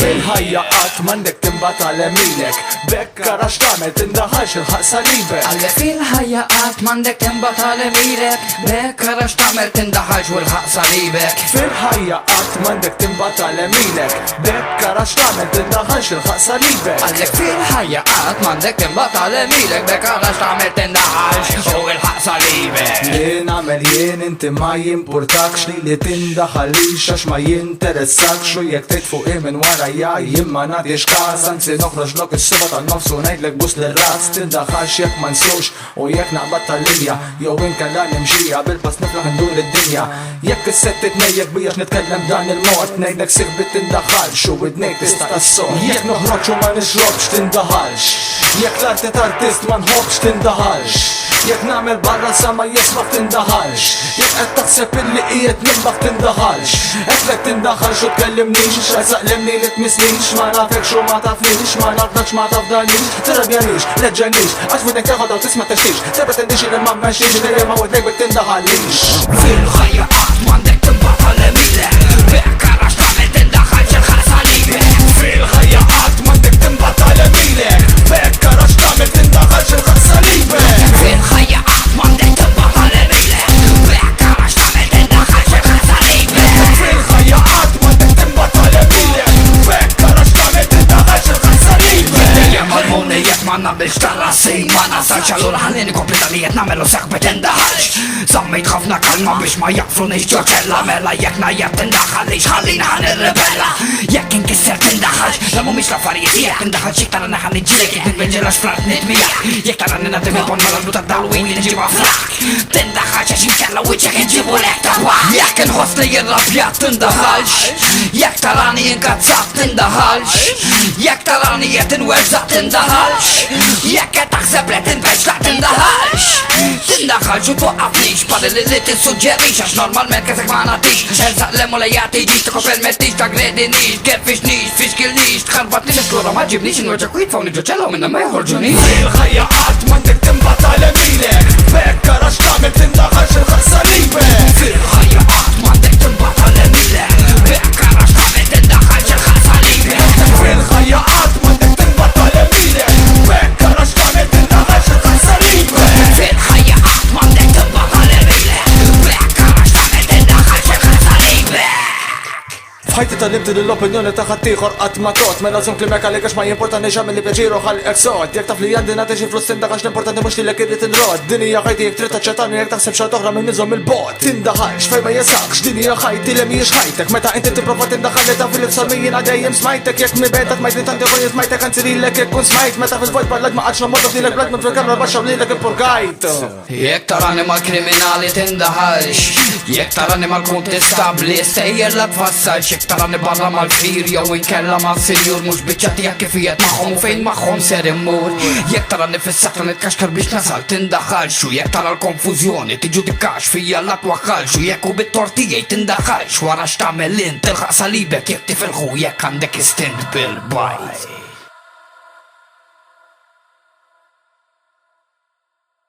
fil-ħajja qatt m'għandek timbagħad għal emilek, bekka rax tagħmel tindaħħalx il-ħaqsa libek. Għalli fil-ħajja qatt m'għandek timbagħad għal emilek, bekka rax tagħmel tindaħħalx u l-ħaqsa libek. Fil-ħajja qatt m'għandek timbagħad għal emilek, bekka rax tagħmel tindaħħalx il-ħaqsa libek. Għalli fil-ħajja qatt m'għandek timbagħad għal emilek, bekka rax tagħmel tindaħħalx u l-ħaqsa libek. Jien għamel jien inti ma jimpurtakx li tindaħħalix għax ma jinteressakx u jekk titfuq minn wara jien ma nagħtix każ, anzi noħroġ lok is-suba tan-nofs u ngħidlek bus lir-ras tindaħħalx jekk ma nsewx u jekk naqbad tal-linja jew inkella nimxija bil-pass niflaħ ndur id-dinja. Jekk is-sett titnejjek bijax nitkellem dan il-mod ngħidlek siħbit tindaħħalx u widnejk tista' tassod. Jekk noħroġ u ma nixrobx tindaħħalx, jekk l-artit artist ma nħobbx tindaħħalx, jekk nagħmel barra sa ma jismaq tindaħħalx, jekk qed taħseb illi qiegħed nimbaħ tindaħħalx, hekk tindaħħalx u tkellimnix saqlemni li tmissnix ma nafekx u ma tafnix ma nafnax ma tafdanix, tirrabjanix, leġġanix, għax widek taħodha u tisma' taxtix, terpretendix li ma mmexxix li ma widek bek tindaħħalix. Fil-ħajja qatt m'għandek timbagħad għal emilek, bekka rax tagħmel tindaħħalx il-ħaqsa libek. Fil-ħajja qatt m'għandek timbagħad għal emilek, bekka rax tagħmel tindaħħalx il-ħaqsa libek. Fil-ħajja qatt m'għandek timbagħad għal emilek, bekka rax tagħmel tindaħħalx il-ħaqsa libek. Fil-ħajja qatt m'għandek timbagħad għal emilek, bekka rax tagħmel tindaħħalx il-ħaqsa libek. Dejjem għal-muni jekk ma nagħmilx tarrasi ma nasalx allura ħallini kompleta li qed nagħmel u sekk tindaħħalx. Żammejt ħafna kalma biex ma jaqfrunix ġoċella mela jekk najjeb tindaħħalix ħallina ħan irrebella. Jekk inkisser tindaħħalx la mhumiex l-affarijiet tiegħek tindaħħalx jekk tara naħa niġġielek jekk nitbenġelax frat nitmijak, jekk tara ninadem il-pon mal-ardu tad-Halloween li nġibha flak. Tindaħħalx għax inkella wiċċek inġibu lek taħwaq. Jekk inħoss li jirrabjat tindaħħalx, jekk tarani inkazzat tindaħħalx, jekk tarani qed inweġġaq tindaħħalx, jekk qed taħseb li tinbeġġaq tindaħħalx. Tindaħħalx u twaqqafnix bħal li tissuġġerix għax normalment kesek ma nagħtix, ersaq lemu li jagħtix tikkompermettix tagredinix, keffixnix, fixkilnix, tħarbatni l-esklura ma ġibnix inweġġa kwit faw niġġoċella minna ma jħorġunix. Fil-ħajja qatt m'għandek timbagħad għal emilek, bekka rax tagħmel tindaħħalx il-ħaqsa libek. Fil-ħajja qatt m'għandek timbagħad għal emilek, bekka rax tagħmel tindaħħalx il-ħaqsa libek. Fil-ħajja qatt m'għandek timbagħad għal emilek, bekka rax tagħmel tindaħħalx il-ħaqsa libek. Fil-ħajja qatt m'għandek timbagħad għal emilek, bekka rax tagħmel tindaħħalx il-ħaqsa libek. F'ħajti tal-libti l-opinjoni ta' ħaddieħor qatt ma tot, mela żomm klimek għalek għax ma jimportani x'għamel li pjaċieru ħalqek sod. Jekk taf li għandi nagħti xi flus tindaħħalx l-importanti mhux lilek irrid inrod. Din hija ħajti jekk trid taċċettani jekk taħseb xi oħra minn niżhom il-bot. Tindaħħalx fejn ma jesaqx, din hija ħajti li mhijiex ħajtek. Meta inti tipprova tindaħħal li taf fil-ibsar jiena dejjem smajtek, jekk mibeda tmajtni tanti ħolli smajtek anzi lilek jekk kun smajt. Meta fil-vojt ballad ma qadx nommodok lilek blad minn fil-kamra baxxaw lilek il-purgajt. Jekk tarani mal-kriminali tindaħħalx, jekk tarani mal-kontestabli sejjer la tfassalx, jekk tarani barra mal-fir jew inkella mal-sinjur mhux biċċa tiegħek kif qiegħed magħhom u fejn magħhom ser immur. Jekk tarani fis-sakra nitkaxkar biex nasal tindaħħalx u jekk tara l-konfużjoni tiġudikax fija la twaħħalx u jekk u bit-tortijaj tindaħħalx wara x'tagħmel int il-ħaqsa libek jekk tifilħu jekk għandek istint bil-bajt.